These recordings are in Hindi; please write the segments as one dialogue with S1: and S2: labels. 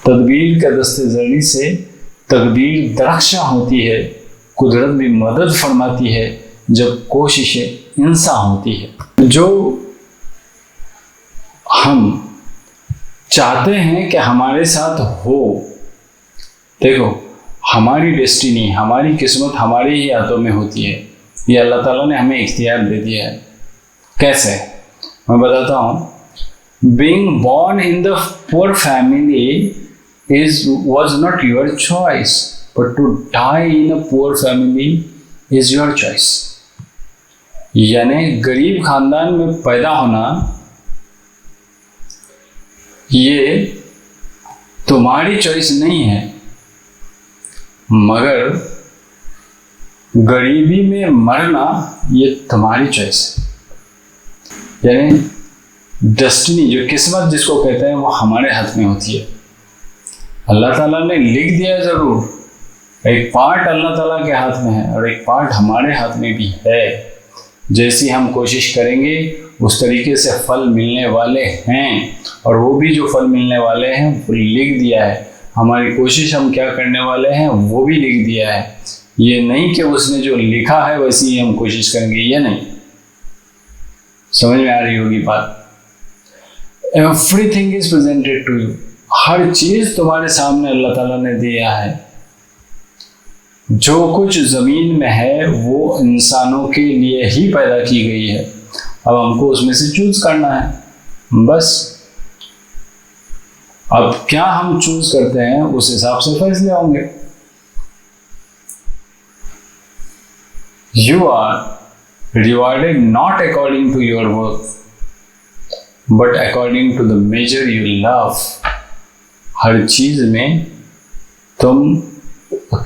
S1: तदबीर के दस्ते जरी से तकदीर दरख्शां होती है, कुदरत भी मदद फरमाती है जब कोशिशें इंसान होती है। जो हम चाहते हैं कि हमारे साथ हो, देखो हमारी डेस्टिनी, हमारी किस्मत हमारे ही हाथों में होती है। ये अल्लाह ताला ने हमें इख्तियार दे दिया है। कैसे, मैं बताता हूँ। Being born in the poor family was not your choice, but to die in a poor family is your choice। यानी गरीब खानदान में पैदा होना ये तुम्हारी चॉइस नहीं है, मगर गरीबी में मरना ये तुम्हारी चॉइस है। यानी डेस्टिनी, जो किस्मत जिसको कहते हैं, वो हमारे हाथ में होती है। अल्लाह ताला ने लिख दिया जरूर, एक पार्ट अल्लाह ताला के हाथ में है और एक पार्ट हमारे हाथ में भी है। जैसी हम कोशिश करेंगे उस तरीके से फल मिलने वाले हैं, और वो भी जो फल मिलने वाले हैं वो लिख दिया है। हमारी कोशिश हम क्या करने वाले हैं वो भी लिख दिया है। ये नहीं कि उसने जो लिखा है वैसी ही हम कोशिश करेंगे, ये नहीं। समझ में आ रही होगी बात। Everything is presented to you, हर चीज तुम्हारे सामने अल्लाह ताला ने दिया है। जो कुछ जमीन में है वो इंसानों के लिए ही पैदा की गई है। अब हमको उसमें से चूज करना है बस। अब क्या हम चूज करते हैं उस हिसाब से फैसले होंगे। You are rewarded not according to your work but according to the measure you love. हर चीज में तुम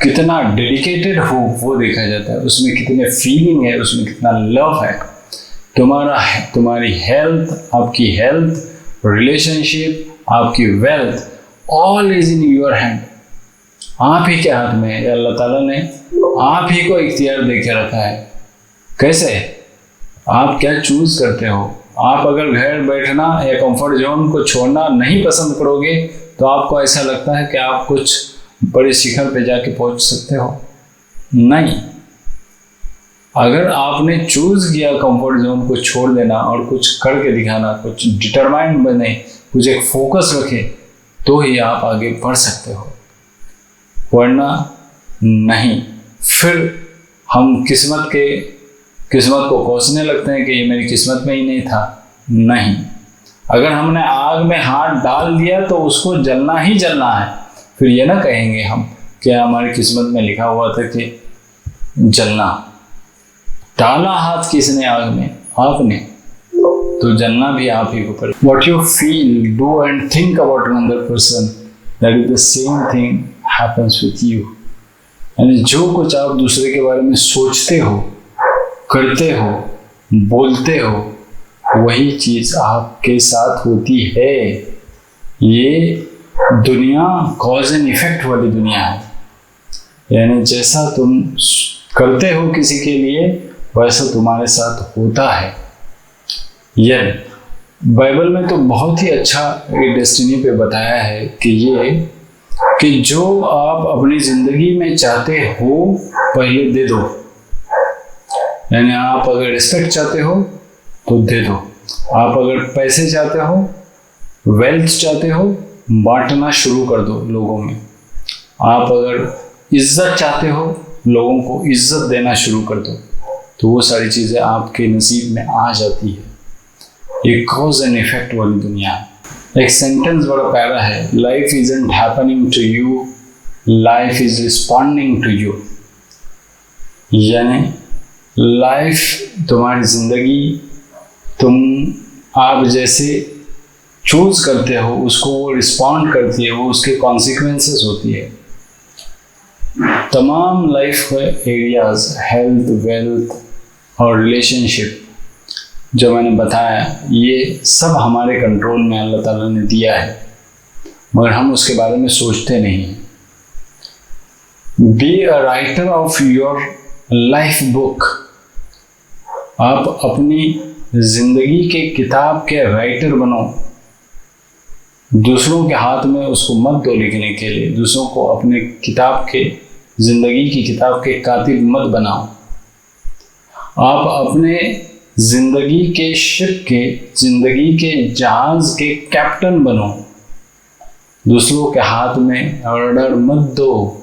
S1: कितना डेडिकेटेड हो वो देखा जाता है, उसमें कितने फीलिंग है, उसमें कितना लव है। तुम्हारी हेल्थ, आपकी हेल्थ, रिलेशनशिप, आपकी wealth, all is in your hand. आप ही के हाथ में है। अल्लाह ताला ने आप ही को इख्तियार दे के रखा है। कैसे, आप क्या चूज करते हो। आप अगर घर बैठना या कंफर्ट जोन को छोड़ना नहीं पसंद करोगे तो आपको ऐसा लगता है कि आप कुछ बड़े शिखर पे जाके पहुंच सकते हो। नहीं, अगर आपने चूज किया कंफर्ट जोन को छोड़ देना और कुछ करके दिखाना, कुछ डिटरमाइंड बने, कुछ एक फोकस रखे, तो ही आप आगे बढ़ सकते हो, वरना नहीं। फिर हम किस्मत को कोसने लगते हैं कि ये मेरी किस्मत में ही नहीं था। नहीं, अगर हमने आग में हाथ डाल दिया तो उसको जलना ही जलना है। फिर ये ना कहेंगे हम कि हमारी किस्मत में लिखा हुआ था कि जलना। डाला हाथ किसने आग में? आपने, तो जलना भी आप ही को पड़े। What you feel, do and think about another person, that is the same thing happens with you। यानी जो कुछ आप दूसरे के बारे में सोचते हो, करते हो, बोलते हो, वही चीज आपके साथ होती है। ये दुनिया कॉज एंड इफेक्ट वाली दुनिया है। यानी जैसा तुम करते हो किसी के लिए, वैसा तुम्हारे साथ होता है। यह बाइबल में तो बहुत ही अच्छा एक डेस्टिनी पे बताया है कि जो आप अपनी जिंदगी में चाहते हो पहले दे दो। यानी आप अगर रिस्पेक्ट चाहते हो तो दे दो। आप अगर पैसे चाहते हो, वेल्थ चाहते हो, बांटना शुरू कर दो लोगों में। आप अगर इज्जत चाहते हो, लोगों को इज्जत देना शुरू कर दो, तो वो सारी चीजें आपके नसीब में आ जाती है। ये कॉज एंड इफेक्ट वाली दुनिया है। एक सेंटेंस बड़ा प्यारा है, life isn't happening to you, life is responding to you. यानी लाइफ, तुम्हारी जिंदगी, आप जैसे चूज करते हो उसको वो रिस्पॉन्ड करती है, वो उसके कॉन्सिक्वेंसेस होती है। तमाम लाइफ के एरियाज, हेल्थ, वेल्थ और रिलेशनशिप जो मैंने बताया, ये सब हमारे कंट्रोल में अल्लाह ताला ने दिया है, मगर हम उसके बारे में सोचते नहीं। Be a writer of your life book. आप अपनी जिंदगी के किताब के राइटर बनो। दूसरों के हाथ में उसको मत दो लिखने के लिए, दूसरों को अपने किताब के, जिंदगी की किताब के कातिब मत बनाओ। आप अपने जिंदगी के शिप के, जिंदगी के जहाज के कैप्टन बनो, दूसरों के हाथ में रडर मत दो,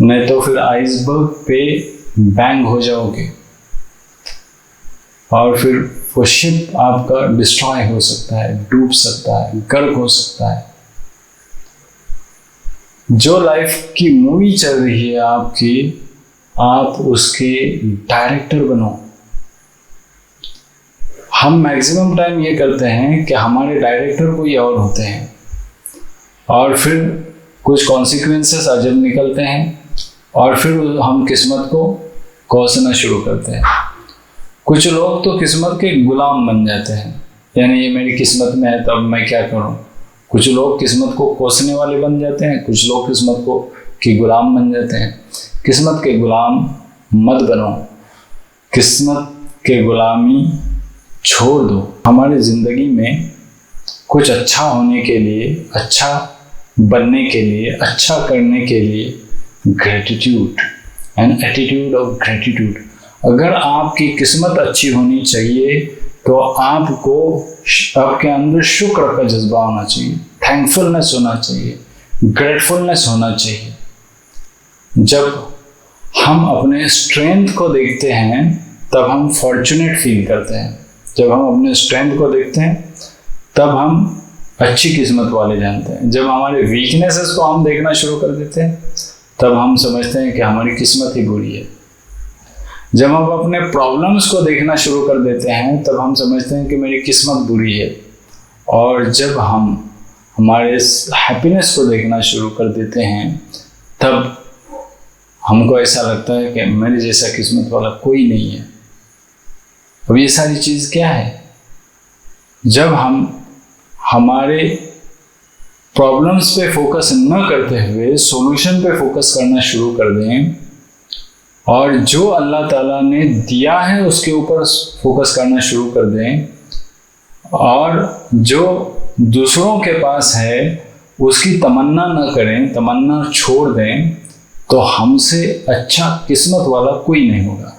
S1: नहीं तो फिर आइसबर्ग पे बैंग हो जाओगे और फिर वो शिप आपका डिस्ट्रॉय हो सकता है, डूब सकता है, गर्क हो सकता है। जो लाइफ की मूवी चल रही है आपकी, आप उसके डायरेक्टर बनो। हम मैक्सिमम टाइम ये करते हैं कि हमारे डायरेक्टर कोई और होते हैं और फिर कुछ कॉन्सिक्वेंसेस अजब निकलते हैं और फिर हम किस्मत को कोसना शुरू करते हैं। कुछ लोग तो किस्मत के गुलाम बन जाते हैं, यानी ये मेरी किस्मत में है तब मैं क्या करूं। कुछ लोग किस्मत को कोसने वाले बन जाते हैं, कुछ लोग किस्मत को के गुलाम बन जाते हैं। किस्मत के गुलाम मत बनो, किस्मत के गुलामी छोड़ दो। हमारी ज़िंदगी में कुछ अच्छा होने के लिए, अच्छा बनने के लिए, अच्छा करने के लिए gratitude and attitude of gratitude. अगर आपकी किस्मत अच्छी होनी चाहिए तो आपको आपके अंदर शुक्र का जज्बा होना चाहिए, थैंकफुलनेस होना चाहिए, ग्रेटफुलनेस होना चाहिए। जब हम अपने स्ट्रेंथ को देखते हैं तब हम फॉर्चुनेट फील करते हैं। जब हम अपने स्ट्रेंथ को देखते हैं तब हम अच्छी किस्मत वाले जानते हैं। जब हमारे वीकनेसेस को हम देखना शुरू कर देते हैं तब हम समझते हैं कि हमारी किस्मत ही बुरी है। जब हम अपने प्रॉब्लम्स को देखना शुरू कर देते हैं तब हम समझते हैं कि मेरी किस्मत बुरी है। और जब हम हमारे हैप्पीनेस को देखना शुरू कर देते हैं तब हमको ऐसा लगता है कि मेरे जैसा किस्मत वाला कोई नहीं है। अब ये सारी चीज़ क्या है? जब हम हमारे प्रॉब्लम्स पे फोकस न करते हुए सॉल्यूशन पे फोकस करना शुरू कर दें और जो अल्लाह ताला ने दिया है उसके ऊपर फोकस करना शुरू कर दें और जो दूसरों के पास है उसकी तमन्ना न करें, तमन्ना छोड़ दें, तो हमसे अच्छा किस्मत वाला कोई नहीं होगा।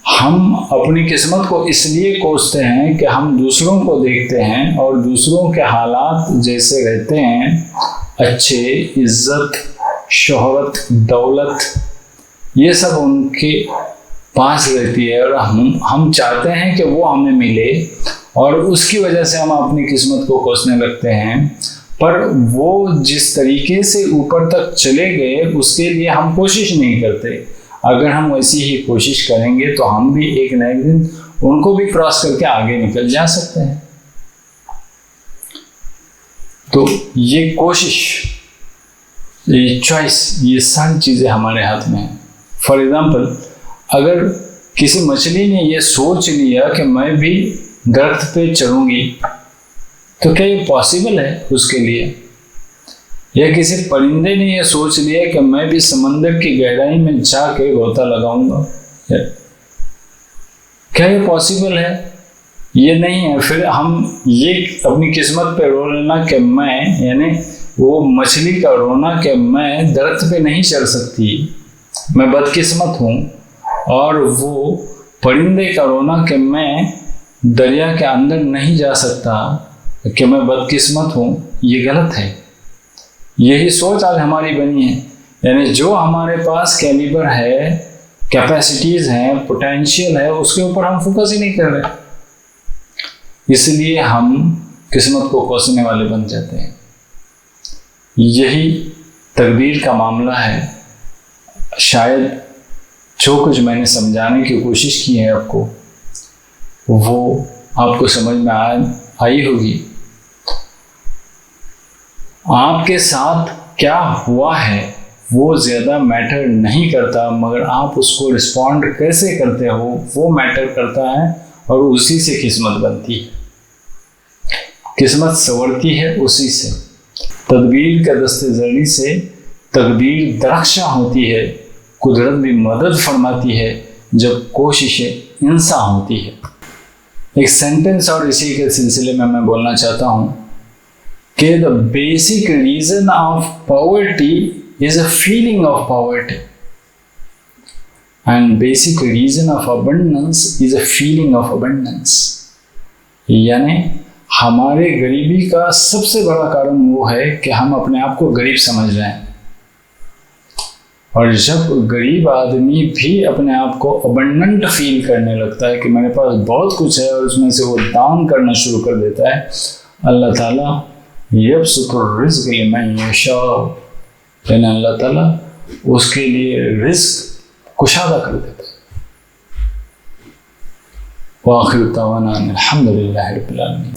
S1: हम अपनी किस्मत को इसलिए कोसते हैं कि हम दूसरों को देखते हैं और दूसरों के हालात जैसे रहते हैं, अच्छे, इज्जत, शोहरत, दौलत, ये सब उनके पास रहती है और हम चाहते हैं कि वो हमें मिले और उसकी वजह से हम अपनी किस्मत को कोसने लगते हैं। पर वो जिस तरीके से ऊपर तक चले गए उसके लिए हम कोशिश नहीं करते। अगर हम वैसी ही कोशिश करेंगे तो हम भी एक न एक दिन उनको भी क्रॉस करके आगे निकल जा सकते हैं। तो ये कोशिश, ये चॉइस, ये सारी चीज़ें हमारे हाथ में हैं। फॉर एग्जाम्पल, अगर किसी मछली ने ये सोच लिया कि मैं भी दरख्त पे चढ़ूंगी, तो क्या ये पॉसिबल है उसके लिए? या किसी परिंदे ने ये सोच लिया कि मैं भी समंदर की गहराई में जाके गोता लगाऊंगा, क्या ये पॉसिबल है? ये नहीं है। फिर हम ये अपनी किस्मत पे रो लेना कि मैं, यानी वो मछली का रोना कि मैं दरख्त पे नहीं चढ़ सकती, मैं बदकिस्मत हूँ, और वो परिंदे का रोना कि मैं दरिया के अंदर नहीं जा सकता, कि मैं बदकिस्मत हूँ, ये गलत है। यही सोच आज हमारी बनी है। यानी जो हमारे पास कैलिबर है, कैपेसिटीज हैं, पोटेंशियल है, उसके ऊपर हम फोकस ही नहीं कर रहे, इसलिए हम किस्मत को कोसने वाले बन जाते हैं। यही तकदीर का मामला है। शायद जो कुछ मैंने समझाने की कोशिश की है आपको, वो आपको समझ में आई होगी। आपके साथ क्या हुआ है वो ज़्यादा मैटर नहीं करता, मगर आप उसको रिस्पॉन्ड कैसे करते हो वो मैटर करता है, और उसी से किस्मत बनती है। किस्मत संवरती है उसी से। तदबीर के दस्ते जरी से तकदीर दरख्शां होती है, कुदरत भी मदद फरमाती है जब कोशिशें इंसान होती है। एक सेंटेंस और इसी के सिलसिले में मैं बोलना चाहता हूँ कि the basic reason of poverty is a feeling of poverty and basic reason of abundance is a feeling of abundance. यानी हमारे गरीबी का सबसे बड़ा कारण वो है कि हम अपने आप को गरीब समझ रहे हैं, और जब गरीब आदमी भी अपने आप को अबंडेंट फील करने लगता है कि मेरे पास बहुत कुछ है और उसमें से वो दान करना शुरू कर देता है, अल्लाह ताला यबसुतुर रिज़्क़ लिमन यशाअ, यानी अल्लाह ताला उसके लिए रिज़्क़ कुशादा कर देता है। व आखिर दावाना अनिल हम्दुलिल्लाहि रब्बिल आलमीन।